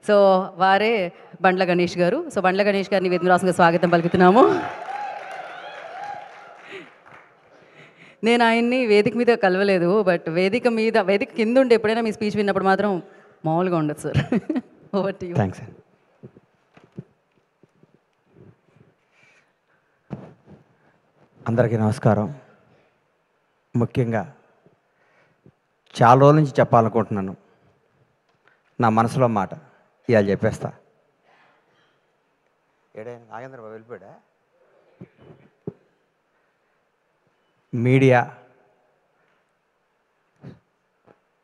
So వారే బండ్ల గణేష్ గారు. So Bandla Ganesh గారిని వేదిక రాసుగా స్వాగతం పలుకుతున్నాము. నేను ఆయన్ని వేదిక మీద కలవలేదు, బట్ వేదిక కింద ఉండి ఎప్పుడైనా మీ స్పీచ్ విన్నప్పుడు మాత్రం మామూలుగా ఉండదు sir. Over to you. Thanks అండి. అందరికీ నమస్కారం. ముఖ్యంగా చాలా రోజుల నుంచి చెప్పాలనుకుంటున్నాను నా మనసులో మాట. ఇవాళ చెప్పేస్తా. నాగేంద్ర బాబు వెళ్ళిపోయాడా?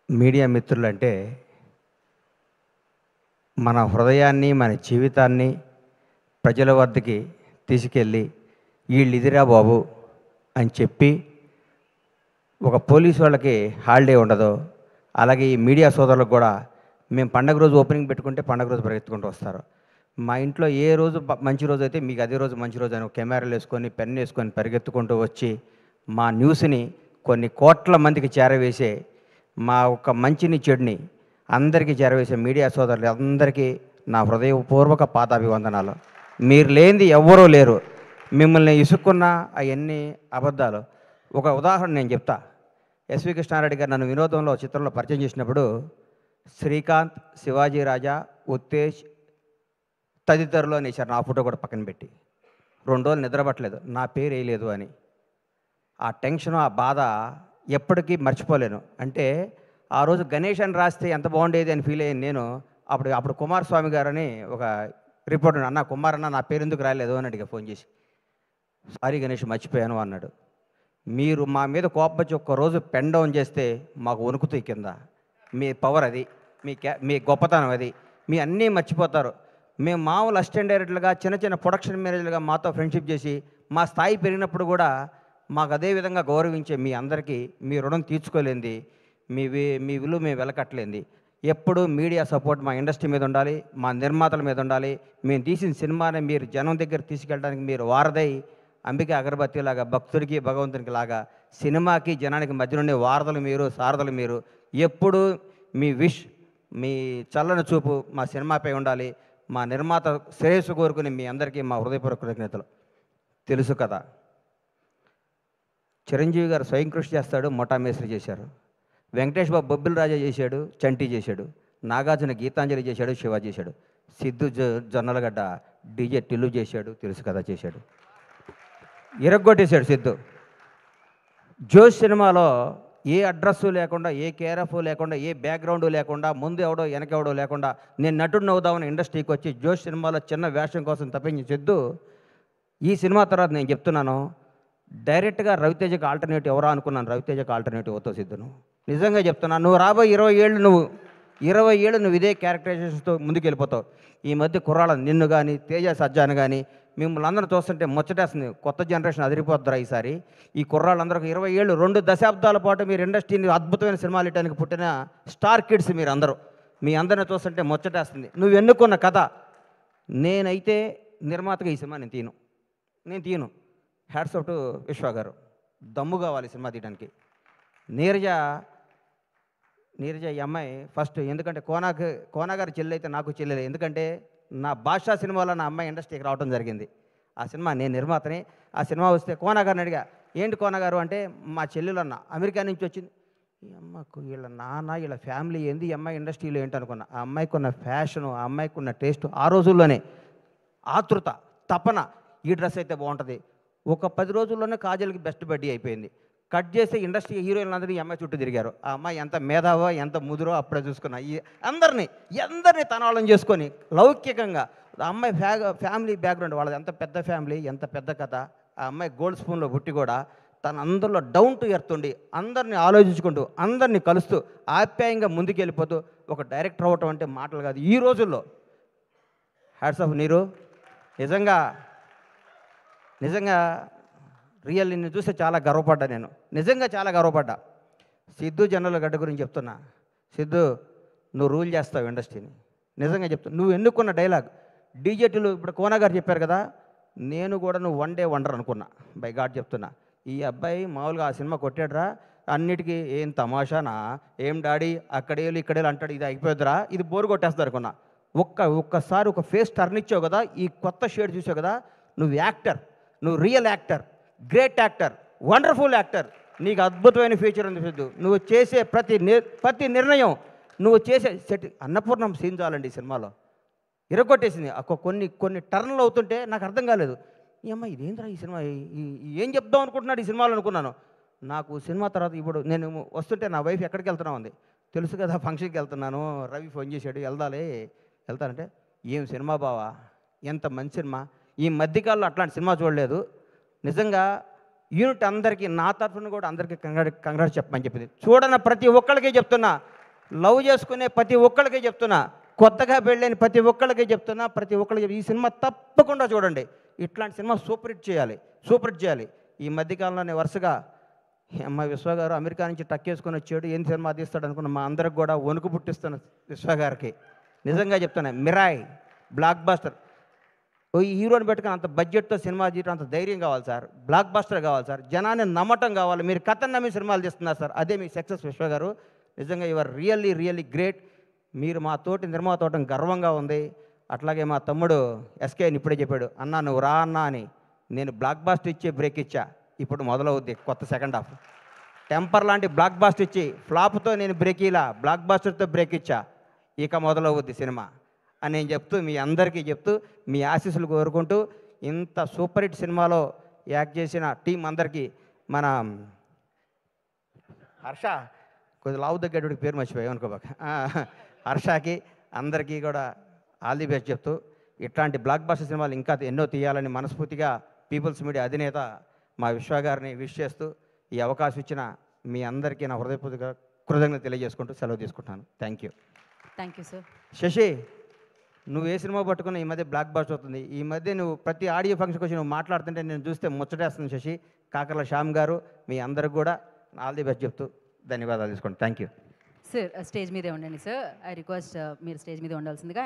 మీడియా మిత్రులంటే మన హృదయాన్ని, మన జీవితాన్ని ప్రజల వద్దకి తీసుకెళ్ళి వీళ్ళు ఇదిరా బాబు అని చెప్పి, ఒక పోలీసు వాళ్ళకి హాలిడే ఉండదు, అలాగే ఈ మీడియా సోదరులకు కూడా మేము పండగ రోజు ఓపెనింగ్ పెట్టుకుంటే పండగ రోజు పరిగెత్తుకుంటూ వస్తారు. మా ఇంట్లో ఏ రోజు మంచి రోజు అయితే మీకు అదే రోజు మంచి రోజు అని కెమెరాలు వేసుకొని పెన్ వేసుకొని పరిగెత్తుకుంటూ వచ్చి మా న్యూస్ని కొన్ని కోట్ల మందికి చేరవేసే, మా ఒక మంచిని చెడుని అందరికీ చేరవేసే మీడియా సోదరులు అందరికీ నా హృదయపూర్వక పాదాభివందనాలు. మీరు లేనిది ఎవ్వరూ లేరు. మిమ్మల్ని ఇసుక్కున్న అవన్నీ అబద్ధాలు. ఒక ఉదాహరణ నేను చెప్తా. ఎస్వి కృష్ణారెడ్డి గారు నన్ను వినోదంలో చిత్రంలో పరిచయం చేసినప్పుడు శ్రీకాంత్, శివాజీ రాజా, ఉత్తేజ్ తదితరులు అనేసారు. నా ఫోటో కూడా పక్కన పెట్టి 2 రోజులు నిద్రపట్టలేదు, నా పేరు వేయలేదు అని. ఆ టెన్షన్, ఆ బాధ ఎప్పటికీ మర్చిపోలేను. అంటే ఆ రోజు గణేష్ అని రాస్తే ఎంత బాగుండేది అని ఫీల్ అయ్యాను నేను. అప్పుడు కుమారస్వామి గారని ఒక రిపోర్టర్, అన్న కుమార్ అన్న నా పేరు ఎందుకు రాలేదు అని అడిగా ఫోన్ చేసి. సారీ గణేష్ మర్చిపోయాను అన్నాడు. మీరు మా మీద కోపం వచ్చి ఒక్కరోజు పెన్ డౌన్ చేస్తే మాకు వణుకుతాయి కింద. మీ పవర్ అది, మీ గొప్పతనం అది. మీ అన్నీ మర్చిపోతారు. మేము మామూలు అసిస్టెంట్ డైరెక్టర్లుగా, చిన్న ప్రొడక్షన్ మేనేజర్లుగా మాతో ఫ్రెండ్షిప్ చేసి మా స్థాయి పెరిగినప్పుడు కూడా మాకు అదే విధంగా గౌరవించే మీ అందరికీ మీ రుణం తీర్చుకోలేంది, మీ విలువ మేము వెలకట్టలేంది. ఎప్పుడు మీడియా సపోర్ట్ మా ఇండస్ట్రీ మీద ఉండాలి, మా నిర్మాతల మీద ఉండాలి. మేము తీసిన సినిమాని మీరు జనం దగ్గర తీసుకెళ్ళడానికి మీరు వారదై, అంబికా అగరబత్తి లాగా భక్తుడికి భగవంతునికి లాగా సినిమాకి జనానికి మధ్య నుండి వారధులు మీరు, సారథులు మీరు. ఎప్పుడు మీ మీ చల్లని చూపు మా సినిమాపై ఉండాలి. మా నిర్మాత శ్రేయస్సు కోరుకుని మీ అందరికీ మా హృదయపూర్వక కృతజ్ఞతలు. తెలుసు కదా, చిరంజీవి గారు స్వయం కృషి చేస్తాడు, మొఠా మేస్త్రి చేశారు. వెంకటేష్ బాబు బొబ్బిల్ రాజా చేశాడు, చంటి చేశాడు. నాగార్జున గీతాంజలి చేశాడు, శివ చేశాడు. సిద్ధు జొన్నలగడ్డ డీజే టిల్లు చేశాడు, తెలుసు కదా చేశాడు. ఇరగ్గొట్టేశాడు సిద్ధు. జోష్ సినిమాలో ఏ అడ్రస్సు లేకుండా, ఏ కేరఫ్ లేకుండా, ఏ బ్యాక్గ్రౌండ్ లేకుండా, ముందు ఎవడో వెనకెవడో లేకుండా నేను నటుడిని అవుదామని ఇండస్ట్రీకి వచ్చి జోష్ సినిమాలో చిన్న వేషం కోసం తప్పించి సిద్ధు ఈ సినిమా తర్వాత నేను చెప్తున్నాను, డైరెక్ట్గా రవితేజకి ఆల్టర్నేటివ్ ఎవరా అనుకున్నాను. రవితేజకి ఆల్టర్నేటివ్ అవుతావు సిద్ధును. నిజంగా చెప్తున్నాను. నువ్వు రాబోయే 20 ఏళ్ళు నువ్వు ఇదే క్యారెక్టరైజేషన్తో ముందుకు వెళ్ళిపోతావు. ఈ మధ్య కుర్రాళ్ళ నిన్ను కానీ, తేజ సజ్జాను కానీ మిమ్మల్ని అందరూ చూస్తుంటే ముచ్చటేస్తుంది. కొత్త జనరేషన్ అదిరిపోద్దురా ఈసారి. ఈ కుర్రాళ్ళందరూ 20 ఏళ్ళు, 2 దశాబ్దాల పాటు మీరు ఇండస్ట్రీని అద్భుతమైన సినిమాలు ఇవ్వడానికి పుట్టిన స్టార్ కిడ్స్ మీరు అందరూ. మీ అందరిని చూస్తుంటే ముచ్చటేస్తుంది. నువ్వు ఎన్నుకున్న కథ. నేనైతే నిర్మాతగా ఈ సినిమా నేను తీయను. హ్యాట్స్ ఆఫ్ టు విశ్వ గారు. దమ్ము కావాలి సినిమా తీయడానికి. నీరజ ఈ అమ్మాయి ఫస్ట్, ఎందుకంటే కోనాగారి చెల్లి అయితే నాకు చెల్లెలే. ఎందుకంటే నా భాషా సినిమాలో నా అమ్మాయి ఇండస్ట్రీకి రావడం జరిగింది. ఆ సినిమా నేను నిర్మాతని. ఆ సినిమా వస్తే కోనాగారిని అడిగా, ఏంటి కోనాగారు అంటే, మా చెల్లెలు అన్న అమెరికా నుంచి వచ్చింది. ఈ అమ్మకు వీళ్ళ నాన్న, వీళ్ళ ఫ్యామిలీ ఏంది, ఈ అమ్మాయి ఇండస్ట్రీలో ఏంటనుకున్నా. ఆ అమ్మాయికి ఉన్న ఫ్యాషను, ఆ అమ్మాయికి ఉన్న టేస్ట్, ఆ రోజుల్లోనే ఆతృత, తపన, ఈ డ్రెస్ అయితే బాగుంటుంది. ఒక 10 రోజుల్లోనే కాజల్కి బెస్ట్ బడ్డీ అయిపోయింది. కట్ చేస్తే ఇండస్ట్రీ హీరోయిన్లందరూ ఈ అమ్మాయి చుట్టూ తిరిగారు. ఆ అమ్మాయి ఎంత మేధావో, ఎంత ముదురో అప్పుడే చూసుకున్నా. ఈ అందరినీ తనాళం చేసుకొని లౌకికంగా, ఆ అమ్మాయి ఫ్యామిలీ బ్యాక్గ్రౌండ్ వాళ్ళది ఎంత పెద్ద ఫ్యామిలీ, ఎంత పెద్ద కథ. ఆ అమ్మాయి గోల్డ్ స్పూన్లో పుట్టి కూడా తన అందరిలో డౌన్ టు ఎర్త్ ఉండి, అందరినీ ఆలోచించుకుంటూ, అందరినీ కలుస్తూ, ఆప్యాయంగా ముందుకెళ్ళిపోతూ ఒక డైరెక్టర్ అవ్వటం అంటే మాటలు కాదు ఈ రోజుల్లో. హ్యాట్స్ ఆఫ్ నీరు. నిజంగా రియల్ నిన్ను చూస్తే చాలా గర్వపడ్డా. నేను నిజంగా చాలా గర్వపడ్డా. సిద్ధు జొన్నలగడ్డ గురించి చెప్తున్నా. సిద్ధు, నువ్వు రూల్ చేస్తావు ఇండస్ట్రీని. నిజంగా చెప్తున్నా. నువ్వు ఎన్నుకున్న డైలాగ్ డీజేటీలు, ఇప్పుడు కోన గారు చెప్పారు కదా, నేను కూడా నువ్వు వన్ డే వండర్ అనుకున్నా. బై గాడ్ చెప్తున్నా. ఈ అబ్బాయి మామూలుగా ఆ సినిమా కొట్టాడురా, అన్నిటికీ ఏం తమాషానా, ఏం డాడీ అక్కడేళ్ళు ఇక్కడేళ్ళు అంటాడు, ఇది అయిపోద్దురా, ఇది బోరు కొట్టేస్తారు అనుకున్నా. ఒక్కసారి ఒక ఫేస్ టర్న్ ఇచ్చావు కదా, ఈ కొత్త షేడ్ చూసావు కదా, నువ్వు యాక్టర్, నువ్వు real actor, great actor, wonderful actor. నీకు అద్భుతమైన ఫ్యూచర్ ఉంది సిద్ధు. నువ్వు చేసే ప్రతి నిర్ణయం, నువ్వు చేసే అన్నపూర్ణం సీన్ చాలండి ఈ సినిమాలో, ఇరగొట్టేసింది. కొన్ని టర్న్లు అవుతుంటే నాకు అర్థం కాలేదు. ఈ అమ్మ ఇదేంద్రా ఈ సినిమా, ఏం చెప్దాం అనుకుంటున్నాడు ఈ సినిమాలో అనుకున్నాను. నాకు సినిమా తర్వాత ఇప్పుడు నేను వస్తుంటే నా వైఫ్ ఎక్కడికి వెళ్తున్నావు అంది. తెలుసు కదా ఫంక్షన్కి వెళ్తున్నాను, రవి ఫోన్ చేశాడు వెళ్తానంటే, ఏం సినిమా బావా, ఎంత మంచి సినిమా, ఈ మధ్యకాలంలో అట్లాంటి సినిమా చూడలేదు. నిజంగా యూనిట్ అందరికీ నా తరఫున కూడా అందరికీ కంగ్రాట్స్ చెప్పమని చెప్పింది. చూడన ప్రతి ఒక్కళ్ళకే చెప్తున్నా, లవ్ చేసుకునే ప్రతి ఒక్కళ్ళకే చెప్తున్నా, కొత్తగా పెళ్ళైన ప్రతి ఒక్కళ్ళకే చెప్తున్నా, ప్రతి ఒక్కళ్ళకి ఈ సినిమా తప్పకుండా చూడండి. ఇట్లాంటి సినిమా సూపర్ హిట్ చేయాలి. ఈ మధ్యకాలంలోనే వరుసగా అమ్మ విశ్వ గారు అమెరికా నుంచి టక్కేసుకొని వచ్చాడు, ఏం సినిమా తీస్తాడు అనుకున్న మా అందరికి కూడా వణుకు పుట్టిస్తున్న విశ్వ గారికి నిజంగా చెప్తాను, మిరాయ్ బ్లాక్ బాస్టర్. ఈ హీరోని పెట్టుకుని అంత బడ్జెట్తో సినిమా తీయడం అంత ధైర్యం కావాలి సార్, బ్లాక్ బాస్టర్ కావాలి సార్, జనాన్ని నమ్మటం కావాలి. మీరు కథను నమ్మి సినిమాలు తీస్తున్నారు సార్, అదే మీ సక్సెస్ విశ్వ గారు. నిజంగా యువర్ రియల్లీ గ్రేట్. మీరు మా తోటి నిర్మాత అవడం గర్వంగా ఉంది. అట్లాగే మా తమ్ముడు ఎస్కే ఇప్పుడే చెప్పాడు, అన్నా నువ్వు రా అన్నా అని. నేను బ్లాక్ బాస్టర్ ఇచ్చే బ్రేక్ ఇచ్చా, ఇప్పుడు మొదలవుద్ది కొత్త సెకండ్ హాఫ్. టెంపర్ లాంటి బ్లాక్ బాస్టర్ ఇచ్చి ఫ్లాప్తో నేను బ్రేక్ ఇలా బ్లాక్ బాస్టర్తో బ్రేక్ ఇచ్చా, ఇక మొదలవుద్ది సినిమా అని నేను చెప్తూ, మీ అందరికీ చెప్తూ, మీ ఆశీస్సులు కోరుకుంటూ, ఇంత సూపర్ హిట్ సినిమాలో యాక్ట్ చేసిన టీం అందరికీ, మన హర్ష కొద్ది లావు దగ్గర పేరు మర్చిపోయావు అనుకోబాక, హర్షకి అందరికీ కూడా ఆల్ ది బెస్ట్ చెప్తూ, ఇట్లాంటి బ్లాక్ బాస్టర్ సినిమాలు ఇంకా ఎన్నో తీయాలని మనస్ఫూర్తిగా పీపుల్స్ మీడియా అధినేత మా విశ్వ గారిని విష్ చేస్తూ, ఈ అవకాశం ఇచ్చిన మీ అందరికీ నా హృదయపూర్వక కృతజ్ఞత తెలియజేసుకుంటూ సెలవు తీసుకుంటాను. Thank you sir. శశి, నువ్వు ఏ సినిమా పట్టుకున్నా ఈ మధ్య బ్లాక్ బాస్టర్ అవుతుంది. ఈ మధ్య నువ్వు ప్రతి ఆడియో ఫంక్షన్కి వచ్చి నువ్వు మాట్లాడుతుంటే నేను చూస్తే ముచ్చటేస్తుంది శశి. కాకర్ల శ్యామ్ గారు మీ అందరికి కూడా ఆల్ ది బెస్ట్ చెప్తూ ధన్యవాదాలు తీసుకోండి. Thank you sir. స్టేజ్ మీదే ఉండండి సార్. ఐ రిక్వెస్ట్ మీరు స్టేజ్ మీద ఉండాల్సిందిగా.